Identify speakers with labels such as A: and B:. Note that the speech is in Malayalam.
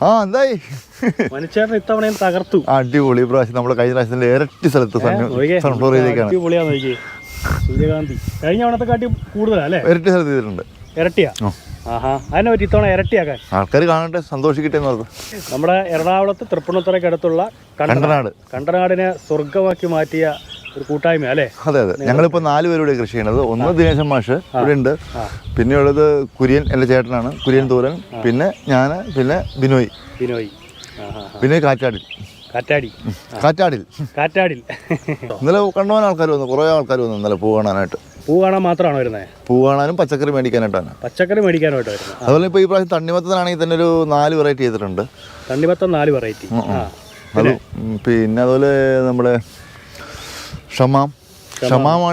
A: ആ എന്തായി
B: മനുഷ്യൻ ഇത്തവണയും തകർത്തു.
A: അടിപൊളി. പ്രാവശ്യം നമ്മുടെ കഴിഞ്ഞ പ്രാവശ്യത്തിന്റെ ഇരട്ടി സ്ഥലത്ത് സൺഫ്ലവർ ചെയ്തേക്കാണ്.
B: സൂര്യകാന്തി കഴിഞ്ഞ തവണത്തെ കാട്ടി കൂടുതലല്ലേ?
A: ഇരട്ടി സ്ഥലത്ത് ചെയ്തിട്ടുണ്ട്.
B: ഇരട്ടിയാ? ആഹാ. അതിനെ പറ്റി ഇത്തവണ ഇരട്ടിയാക്കാൻ
A: ആൾക്കാർ കാണട്ടെ, സന്തോഷിക്കട്ടെ എന്ന് പറഞ്ഞു.
B: നമ്മുടെ എറണാകുളത്ത് തൃപ്പൂണിത്തുറയ്ക്കടുത്തുള്ള കണ്ടനാടിനെ സ്വർഗമാക്കി മാറ്റിയ ഒരു കൂട്ടായ്മ അല്ലേ?
A: അതെ അതെ. ഞങ്ങളിപ്പോൾ 4 പേരുടെ കൃഷി ചെയ്യണത്. ഒന്ന് ദിനേശൻ മാഷ് ഇവിടെ ഉണ്ട്, പിന്നെയുള്ളത് കുര്യൻ എൻ്റെ ചേട്ടനാണ്, കുര്യൻ തൂരൻ, പിന്നെ ഞാൻ, പിന്നെ ബിനോയ്. പിന്നെ കാറ്റാടിൽ. ഇന്നലെ കണ്ടുപോകാൻ ആൾക്കാർ വന്നു, കുറേ ആൾക്കാർ വന്നു ഇന്നലെ പൂ കാണാനായിട്ട്.
B: പൂ കാണാൻ മാത്രമാണോ വരുന്നത്?
A: പൂ കാണാനും പച്ചക്കറി മേടിക്കാനായിട്ടാണ്.
B: വരുന്നത്.
A: അതുപോലെ ഇപ്പോൾ ഈ പ്രാവശ്യം തണ്ണിമത്തനാണെങ്കിൽ തന്നെ ഒരു 4 വെറൈറ്റി ചെയ്തിട്ടുണ്ട്.
B: തണ്ണിമത്തം 4 വെറൈറ്റി.
A: പിന്നെ അതുപോലെ നമ്മുടെ ഷമാമാണ്